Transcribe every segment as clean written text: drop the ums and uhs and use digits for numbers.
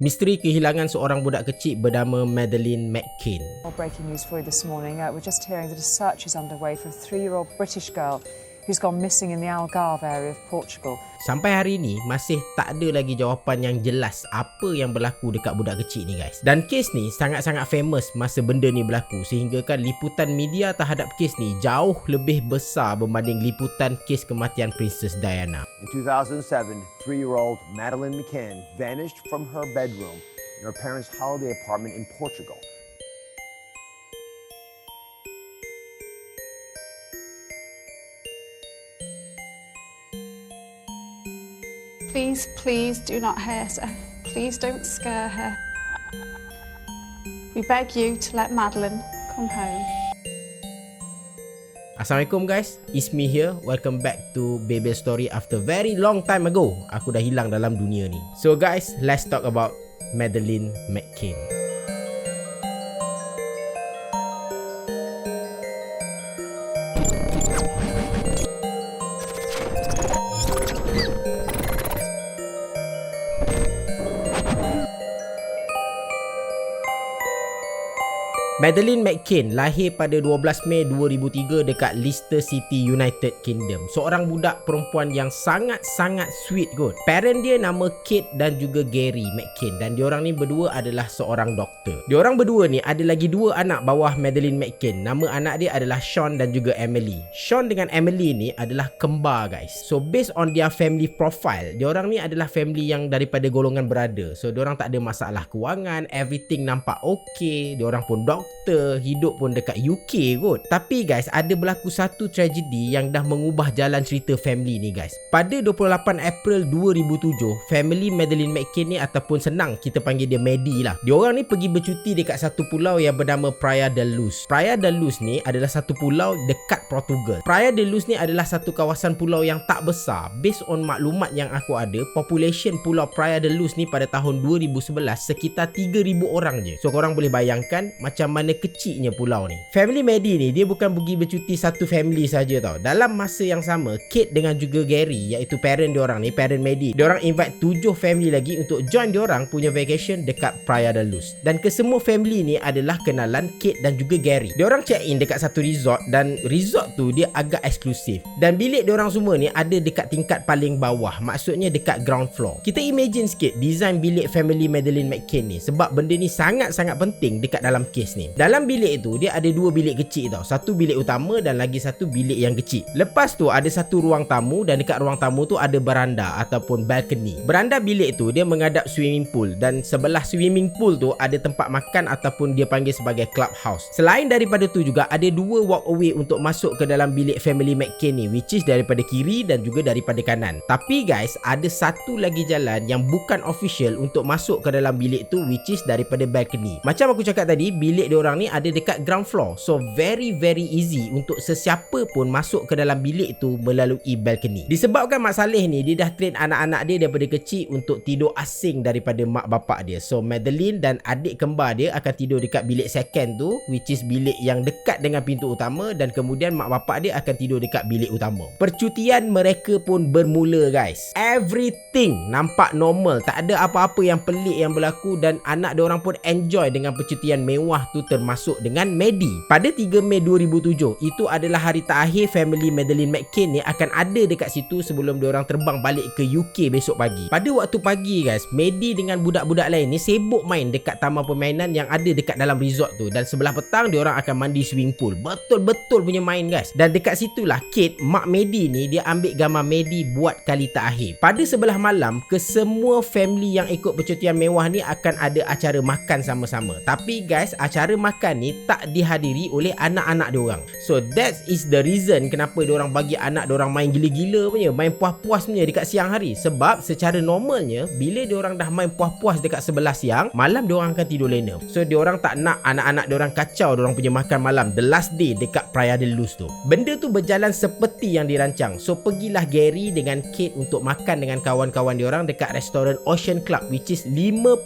Misteri kehilangan seorang budak kecil bernama Madeleine McCann. Breaking news for you this morning. We're just hearing that a search is underway for a 3-year-old British girl who's gone missing in the Algarve area of Portugal. Sampai hari ni masih tak ada lagi jawapan yang jelas apa yang berlaku dekat budak kecil ni guys. Dan kes ni sangat-sangat famous masa benda ni berlaku, sehingga kan liputan media terhadap kes ni jauh lebih besar berbanding liputan kes kematian Princess Diana. In 2007, 3-year-old Madeleine McCann vanished from her bedroom in her parents' holiday apartment in Portugal. Please do not hurt her. Please don't scare her. We beg you to let Madeleine come home. Assalamualaikum guys, it's me here. Welcome back to Baby Story after very long time ago. Aku dah hilang dalam dunia ni. So guys, let's talk about Madeleine McCann. Madeleine McCann lahir pada 12 Mei 2003 dekat Leicester City, United Kingdom. Seorang budak perempuan yang sangat-sangat sweet kot. Parent dia nama Kate dan juga Gary McCann, dan diorang ni berdua adalah seorang doktor. Diorang berdua ni ada lagi dua anak bawah Madeleine McCann. Nama anak dia adalah Sean dan juga Emily. Sean dengan Emily ni adalah kembar guys. So based on their family profile, diorang ni adalah family yang daripada golongan berada. So diorang tak ada masalah kewangan, everything nampak okay. Diorang pun doktor, hidup pun dekat UK kot. Tapi guys, ada berlaku satu tragedi yang dah mengubah jalan cerita family ni guys. Pada 28 April 2007, family Madeleine McCann ni, ataupun senang kita panggil dia Maddie lah, diorang ni pergi bercuti dekat satu pulau yang bernama Praia da Luz. Praia da Luz ni adalah satu pulau dekat Portugal. Praia da Luz ni adalah satu kawasan pulau yang tak besar. Based on maklumat yang aku ada, population pulau Praia da Luz ni pada tahun 2011 sekitar 3,000 orang je. So korang boleh bayangkan macam mana kecilnya pulau ni. Family Maddie ni dia bukan pergi bercuti satu family saja tau. Dalam masa yang sama, Kate dengan juga Gary, iaitu parent diorang ni, parent Maddie, diorang invite 7 family lagi untuk join diorang punya vacation dekat Praia da Luz. Dan kesemua family ni adalah kenalan Kate dan juga Gary. Diorang check in dekat satu resort, dan resort tu dia agak eksklusif. Dan bilik diorang semua ni ada dekat tingkat paling bawah, maksudnya dekat ground floor. Kita imagine sikit design bilik family Madeleine McCann ni, sebab benda ni sangat-sangat penting dekat dalam kes ni. Dalam bilik itu dia ada dua bilik kecil tau. Satu bilik utama dan lagi satu bilik yang kecil. Lepas tu ada satu ruang tamu, dan dekat ruang tamu tu ada beranda ataupun balcony. Beranda bilik tu dia menghadap swimming pool, dan sebelah swimming pool tu ada tempat makan ataupun dia panggil sebagai clubhouse. Selain daripada tu juga ada dua walkway untuk masuk ke dalam bilik family McCann ni, which is daripada kiri dan juga daripada kanan. Tapi guys, ada satu lagi jalan yang bukan official untuk masuk ke dalam bilik tu, which is daripada balcony. Macam aku cakap tadi, bilik diorang ni ada dekat ground floor. So very easy untuk sesiapa pun masuk ke dalam bilik tu melalui balcony. Disebabkan Mak Saleh ni dia dah train anak-anak dia daripada kecil untuk tidur asing daripada mak bapak dia. So Madeleine dan adik kembar dia akan tidur dekat bilik second tu, which is bilik yang dekat dengan pintu utama, dan kemudian mak bapak dia akan tidur dekat bilik utama. Percutian mereka pun bermula guys. Everything nampak normal, tak ada apa-apa yang pelik yang berlaku, dan anak diorang pun enjoy dengan percutian mewah tu, termasuk dengan Maddie. Pada 3 Mei 2007, itu adalah hari terakhir family Madeleine McCann ni akan ada dekat situ sebelum diorang terbang balik ke UK besok pagi. Pada waktu pagi guys, Maddie dengan budak-budak lain ni sibuk main dekat taman permainan yang ada dekat dalam resort tu, dan sebelah petang diorang akan mandi swimming pool. Betul-betul punya main guys. Dan dekat situlah Kate, mak Maddie ni, dia ambil gambar Maddie buat kali terakhir. Pada sebelah malam, kesemua family yang ikut percutian mewah ni akan ada acara makan sama-sama. Tapi guys, acara makan ni tak dihadiri oleh anak-anak diorang. So that is the reason kenapa diorang bagi anak diorang main gila-gila punya, main puas-puas punya dekat siang hari. Sebab secara normalnya bila diorang dah main puas-puas dekat sebelah siang, malam diorang akan tidur lena. So diorang tak nak anak-anak diorang kacau diorang punya makan malam the last day dekat Praia da Luz tu. Benda tu berjalan seperti yang dirancang. So pergilah Gary dengan Kate untuk makan dengan kawan-kawan diorang dekat restoran Ocean Club, which is 55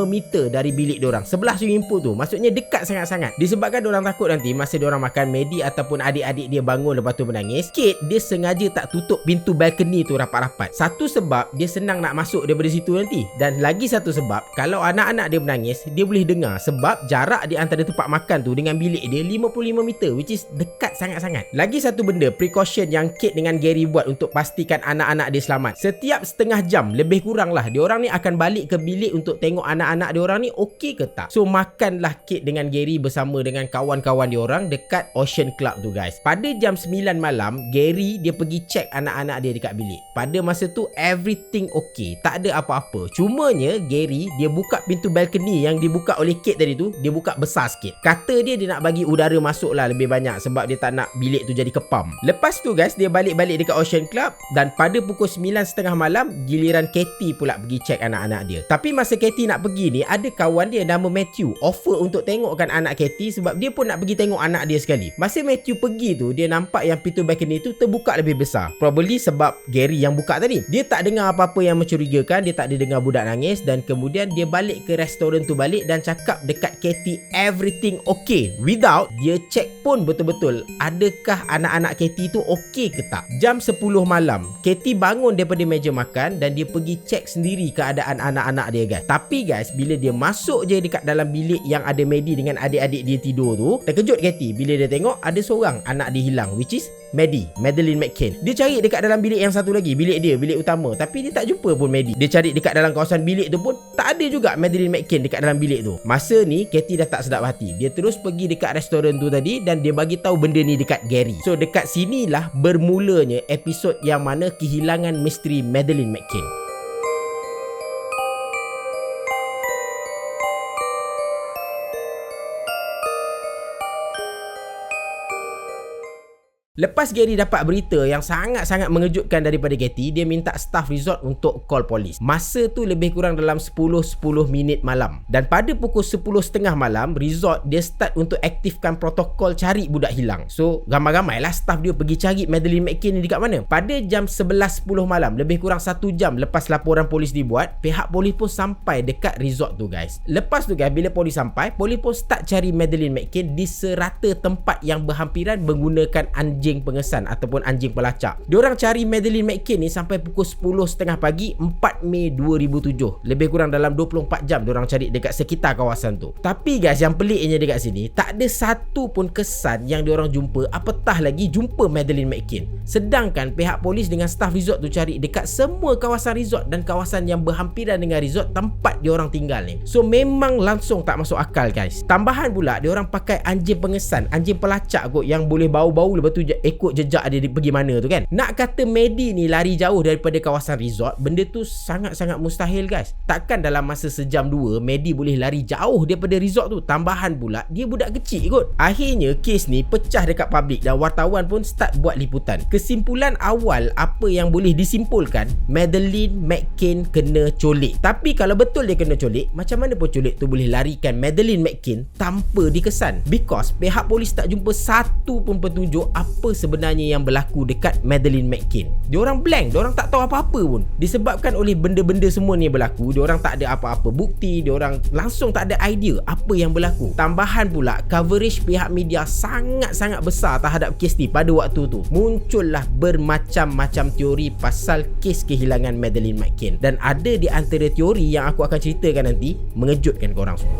meter dari bilik diorang, sebelah swimming pool tu. Maksudnya dekat dekat sangat-sangat. Disebabkan diorang takut nanti masa diorang makan, Maddie ataupun adik-adik dia bangun lepas tu menangis, Kate dia sengaja tak tutup pintu balkoni tu rapat-rapat. Satu sebab dia senang nak masuk daripada situ nanti, dan lagi satu sebab kalau anak-anak dia menangis dia boleh dengar, sebab jarak di antara tempat makan tu dengan bilik dia 55 meter, which is dekat sangat-sangat. Lagi satu benda precaution yang Kate dengan Gary buat untuk pastikan anak-anak dia selamat. Setiap setengah jam lebih kurang lah diorang ni akan balik ke bilik untuk tengok anak-anak diorang ni okey ke tak. So makanlah Kate dengan Gary bersama dengan kawan-kawan diorang dekat Ocean Club tu guys. Pada jam 9 malam Gary dia pergi check anak-anak dia dekat bilik. Pada masa tu everything okey, tak ada apa-apa. Cumanya Gary dia buka pintu balkoni yang dibuka oleh Kate tadi tu, dia buka besar sikit. Kata dia nak bagi udara masuk lah lebih banyak sebab dia tak nak bilik tu jadi kepam. Lepas tu guys dia balik-balik dekat Ocean Club, dan pada pukul 9.30 malam giliran Katie pula pergi check anak-anak dia. Tapi masa Katie nak pergi ni, ada kawan dia nama Matthew offer untuk tengokkan anak Katie sebab dia pun nak pergi tengok anak dia sekali. Masa Matthew pergi tu, dia nampak yang pintu balkoni tu terbuka lebih besar. Probably sebab Gary yang buka tadi. Dia tak dengar apa-apa yang mencurigakan, dia tak ada dengar budak nangis, dan kemudian dia balik ke restoran tu balik dan cakap dekat Katie everything okay, without dia check pun betul-betul adakah anak-anak Katie tu okey ke tak. Jam 10 malam Katie bangun daripada meja makan dan dia pergi check sendiri keadaan anak-anak dia guys. Tapi guys, bila dia masuk je dekat dalam bilik yang ada Maddie dengan adik-adik dia tidur tu, terkejut Katie bila dia tengok ada seorang anak dia hilang, which is Madeleine McCann. Dia cari dekat dalam bilik yang satu lagi, bilik dia, bilik utama, tapi dia tak jumpa pun Maddie. Dia cari dekat dalam kawasan bilik tu pun tak ada juga Madeleine McCann dekat dalam bilik tu. Masa ni Katie dah tak sedap hati. Dia terus pergi dekat restoran tu tadi dan dia bagi tahu benda ni dekat Gary. So dekat sinilah bermulanya episod yang mana kehilangan misteri Madeleine McCann. Lepas Gary dapat berita yang sangat-sangat mengejutkan daripada Katie, dia minta staff resort untuk call polis. Masa tu lebih kurang dalam 10 minit malam. Dan pada pukul 10.30 malam, resort dia start untuk aktifkan protokol cari budak hilang. So, ramai-ramai lah staff dia pergi cari Madeleine McCann ni dekat mana. Pada jam 11.10 malam, lebih kurang 1 jam lepas laporan polis dibuat, pihak polis pun sampai dekat resort tu guys. Lepas tu guys, bila polis sampai, polis pun start cari Madeleine McCann di serata tempat yang berhampiran menggunakan anjing pengesan ataupun anjing pelacak. Diorang cari Madeleine McCann ni sampai pukul 10.30 pagi 4 Mei 2007. Lebih kurang dalam 24 jam diorang cari dekat sekitar kawasan tu. Tapi guys, yang peliknya dekat sini, tak ada satu pun kesan yang diorang jumpa, apatah lagi jumpa Madeleine McCann. Sedangkan pihak polis dengan staff resort tu cari dekat semua kawasan resort dan kawasan yang berhampiran dengan resort tempat diorang tinggal ni. So memang langsung tak masuk akal guys. Tambahan pula diorang pakai anjing pengesan, anjing pelacak kot yang boleh bau-bau, lepas tu ikut jejak dia pergi mana tu kan. Nak kata Maddie ni lari jauh daripada kawasan resort, benda tu sangat-sangat mustahil guys. Takkan dalam masa sejam dua Maddie boleh lari jauh daripada resort tu. Tambahan pula dia budak kecil kot. Akhirnya kes ni pecah dekat publik dan wartawan pun start buat liputan. Kesimpulan awal apa yang boleh disimpulkan, Madeleine McCann kena colik. Tapi kalau betul dia kena colik, macam mana pun colik tu boleh larikan Madeleine McCann tanpa dikesan? Because pihak polis tak jumpa satu pun petunjuk apa sebenarnya yang berlaku dekat Madeleine McCann. Diorang blank, diorang tak tahu apa-apa pun. Disebabkan oleh benda-benda semua ni berlaku, diorang tak ada apa-apa bukti, diorang langsung tak ada idea apa yang berlaku. Tambahan pula, coverage pihak media sangat-sangat besar terhadap kes ni pada waktu tu. Muncullah bermacam-macam teori pasal kes kehilangan Madeleine McCann. Dan ada di antara teori yang aku akan ceritakan nanti mengejutkan korang semua.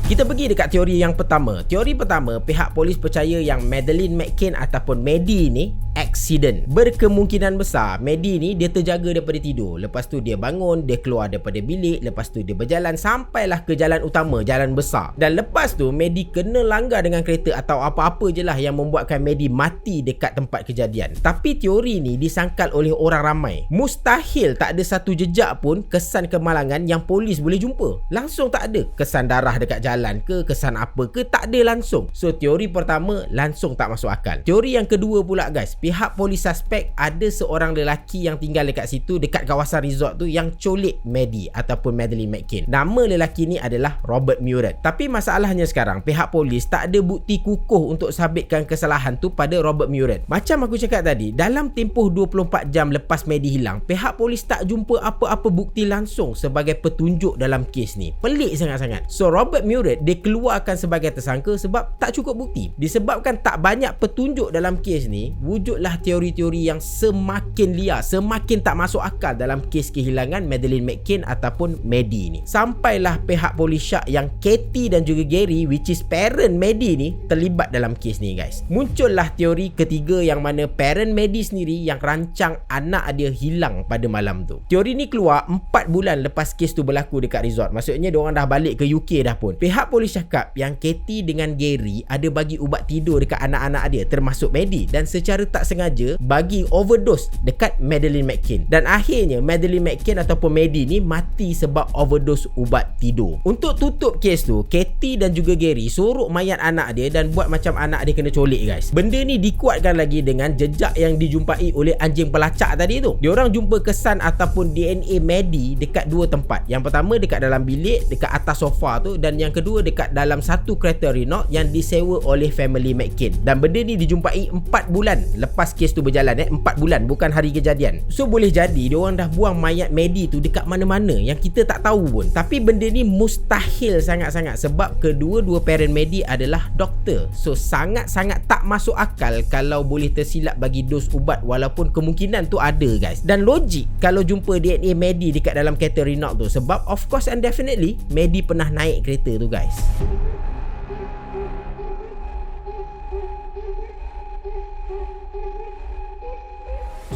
Kita pergi dekat teori yang pertama. Teori pertama, pihak polis percaya yang Madeleine McCann ataupun Maddie ni accident. Berkemungkinan besar Maddie ni dia terjaga daripada tidur. Lepas tu dia bangun, dia keluar daripada bilik, lepas tu dia berjalan sampailah ke jalan utama, jalan besar. Dan lepas tu Maddie kena langgar dengan kereta atau apa-apa je lah yang membuatkan Maddie mati dekat tempat kejadian. Tapi teori ni disangkal oleh orang ramai. Mustahil tak ada satu jejak pun kesan kemalangan yang polis boleh jumpa. Langsung tak ada kesan darah dekat jalan ke, kesan apa ke, tak ada langsung. So teori pertama langsung tak masuk akal. Teori yang kedua pula guys, pihak pihak polis suspek ada seorang lelaki yang tinggal dekat situ, dekat kawasan resort tu, yang colik Maddie ataupun Madeleine McCann. Nama lelaki ni adalah Robert Murat. Tapi masalahnya sekarang pihak polis tak ada bukti kukuh untuk sabitkan kesalahan tu pada Robert Murat. Macam aku cakap tadi, dalam tempoh 24 jam lepas Maddie hilang, pihak polis tak jumpa apa-apa bukti langsung sebagai petunjuk dalam kes ni. Pelik sangat-sangat. So Robert Murat dikeluarkan sebagai tersangka sebab tak cukup bukti. Disebabkan tak banyak petunjuk dalam kes ni, wujudlah teori-teori yang semakin liar, semakin tak masuk akal dalam kes kehilangan Madeleine McCann ataupun Maddie ni. Sampailah pihak polis syak yang Katie dan juga Gary, which is parent Maddie ni, terlibat dalam kes ni guys. Muncullah teori ketiga yang mana parent Maddie sendiri yang rancang anak dia hilang pada malam tu. Teori ni keluar 4 bulan lepas kes tu berlaku dekat resort. Maksudnya diorang dah balik ke UK dah pun. Pihak polis cakap yang Katie dengan Gary ada bagi ubat tidur dekat anak-anak dia termasuk Maddie, dan secara tak sengaja bagi overdose dekat Madeleine McCann. Dan akhirnya Madeleine McCann ataupun Maddie ni mati sebab overdose ubat tidur. Untuk tutup kes tu, Katie dan juga Gary sorok mayat anak dia dan buat macam anak dia kena colik guys. Benda ni dikuatkan lagi dengan jejak yang dijumpai oleh anjing pelacak tadi tu. Diorang jumpa kesan ataupun DNA Maddie dekat dua tempat. Yang pertama dekat dalam bilik, dekat atas sofa tu, dan yang kedua dekat dalam satu kereta Renault yang disewa oleh family McCann. Dan benda ni dijumpai 4 bulan lepas kes tu berjalan 4 bulan, bukan hari kejadian. So boleh jadi diorang dah buang mayat Maddie tu dekat mana-mana yang kita tak tahu pun. Tapi benda ni mustahil sangat-sangat sebab kedua-dua parent Maddie adalah doktor. So sangat-sangat tak masuk akal kalau boleh tersilap bagi dos ubat, walaupun kemungkinan tu ada guys. Dan logik kalau jumpa DNA Maddie dekat dalam kereta Renault tu, sebab of course and definitely Maddie pernah naik kereta tu guys.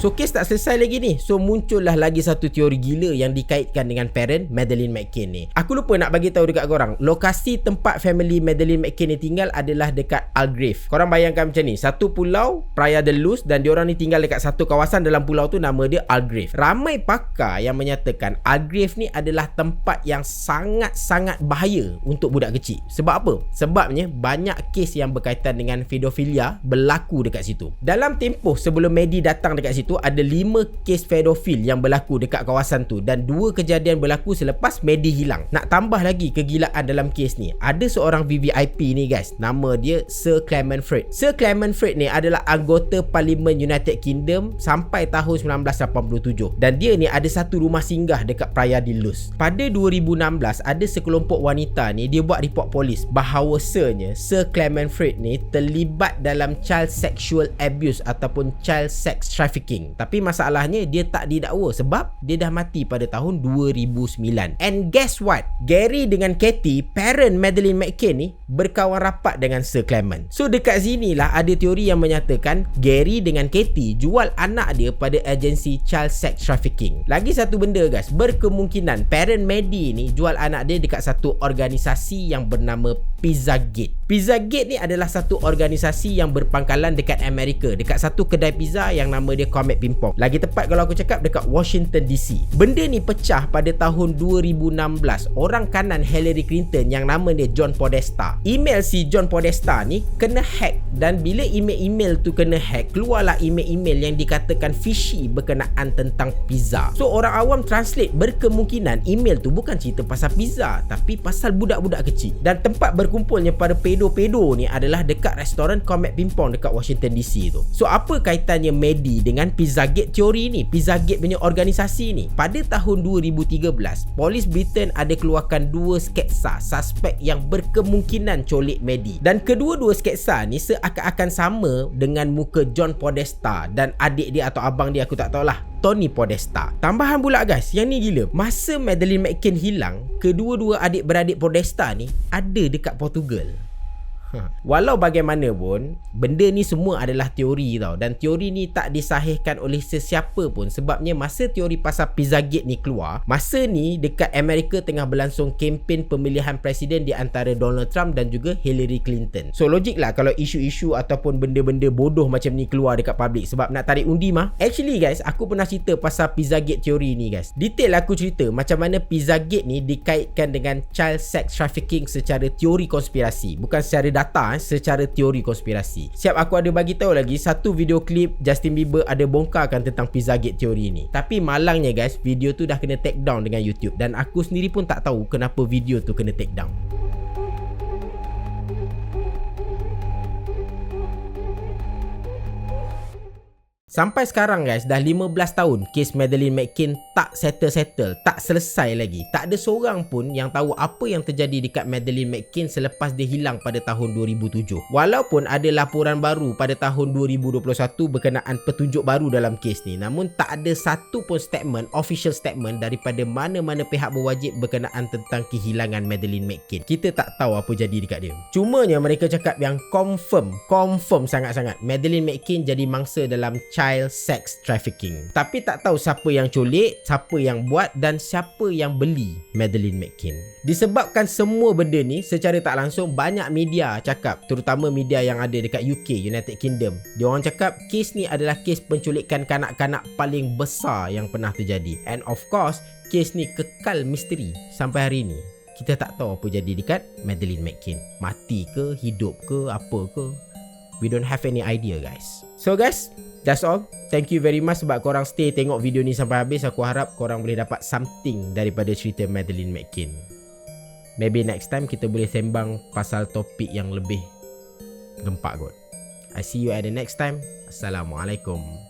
So kes tak selesai lagi ni. So muncullah lagi satu teori gila yang dikaitkan dengan parent Madeleine McCann ni. Aku lupa nak bagi tahu dekat korang, lokasi tempat family Madeleine McCann ni tinggal adalah dekat Algarve. Korang bayangkan macam ni, satu pulau Praia de Luz, dan diorang ni tinggal dekat satu kawasan dalam pulau tu, nama dia Algarve. Ramai pakar yang menyatakan Algarve ni adalah tempat yang sangat-sangat bahaya untuk budak kecil. Sebab apa? Sebabnya banyak kes yang berkaitan dengan pedofilia berlaku dekat situ. Dalam tempoh sebelum Maddie datang dekat situ, ada 5 kes pedofil yang berlaku dekat kawasan tu, dan 2 kejadian berlaku selepas Maddie hilang. Nak tambah lagi kegilaan dalam kes ni, ada seorang VVIP ni guys, nama dia Sir Clement Freud. Sir Clement Freud ni adalah anggota Parlimen United Kingdom sampai tahun 1987, dan dia ni ada satu rumah singgah dekat Praia de Luz. Pada 2016 ada sekelompok wanita ni, dia buat report polis bahawasanya Sir Clement Freud ni terlibat dalam child sexual abuse ataupun child sex trafficking. Tapi masalahnya dia tak didakwa sebab dia dah mati pada tahun 2009. And guess what? Gary dengan Katie, parent Madeleine McCann ni, berkawan rapat dengan Sir Clement. So dekat sinilah ada teori yang menyatakan Gary dengan Katie jual anak dia pada agensi child sex trafficking. Lagi satu benda guys, berkemungkinan parent Maddie ni jual anak dia dekat satu organisasi yang bernama Pizzagate. Pizzagate ni adalah satu organisasi yang berpangkalan dekat Amerika, dekat satu kedai pizza yang nama dia Comet Pimpong. Lagi tepat kalau aku cakap dekat Washington DC. Benda ni pecah pada tahun 2016. Orang kanan Hillary Clinton yang nama dia John Podesta. Email si John Podesta ni kena hack, dan bila email-email tu kena hack, keluarlah email-email yang dikatakan fishy berkenaan tentang pizza. So orang awam translate, berkemungkinan email tu bukan cerita pasal pizza tapi pasal budak-budak kecil. Dan tempat berkumpulnya para pedo-pedo ni adalah dekat restoran Comet Pimpong dekat Washington DC tu. So apa kaitannya Maddie dengan Pizzagate teori ni, Pizzagate punya organisasi ni? Pada tahun 2013, polis Britain ada keluarkan 2 sketsa suspek yang berkemungkinan colik Maddie, dan kedua-dua sketsa ni seakan-akan sama dengan muka John Podesta dan adik dia atau abang dia, aku tak tahulah, Tony Podesta. Tambahan pula guys, yang ni gila, masa Madeleine McCann hilang, kedua-dua adik-beradik Podesta ni ada dekat Portugal. Walau bagaimanapun, benda ni semua adalah teori tau, dan teori ni tak disahihkan oleh sesiapa pun. Sebabnya masa teori pasal Pizzagate ni keluar, masa ni dekat Amerika tengah berlangsung kempen pemilihan presiden di antara Donald Trump dan juga Hillary Clinton. So logik lah kalau isu-isu ataupun benda-benda bodoh macam ni keluar dekat publik sebab nak tarik undi mah. Actually guys, aku pernah cerita pasal Pizzagate teori ni guys. Detail aku cerita macam mana Pizzagate ni dikaitkan dengan child sex trafficking secara teori konspirasi, bukan secara data secara teori konspirasi. Siap, aku ada bagi tahu lagi satu video klip Justin Bieber ada bongkarkan tentang Pizzagate teori ni. Tapi malangnya guys, video tu dah kena take down dengan YouTube dan aku sendiri pun tak tahu kenapa video tu kena take down. Sampai sekarang guys, dah 15 tahun kes Madeleine McCann tak settle, tak selesai lagi. Tak ada seorang pun yang tahu apa yang terjadi dekat Madeleine McCann selepas dia hilang pada tahun 2007. Walaupun ada laporan baru pada tahun 2021 berkenaan petunjuk baru dalam kes ni, namun tak ada satu pun statement, official statement daripada mana-mana pihak berwajib berkenaan tentang kehilangan Madeleine McCann. Kita tak tahu apa jadi dekat dia. Cumanya mereka cakap yang confirm sangat-sangat Madeleine McCann jadi mangsa dalam child sex trafficking. Tapi tak tahu siapa yang culik, siapa yang buat dan siapa yang beli Madeleine McCann. Disebabkan semua benda ni secara tak langsung, banyak media cakap, terutama media yang ada dekat UK, United Kingdom, dia orang cakap kes ni adalah kes penculikan kanak-kanak paling besar yang pernah terjadi. And of course, kes ni kekal misteri sampai hari ni. Kita tak tahu apa jadi dekat Madeleine McCann. Mati ke, hidup ke, apa ke. We don't have any idea guys. So guys, that's all. Thank you very much sebab korang stay tengok video ni sampai habis. Aku harap korang boleh dapat something daripada cerita Madeleine McCann. Maybe next time kita boleh sembang pasal topik yang lebih gempak kot. I see you at the next time. Assalamualaikum.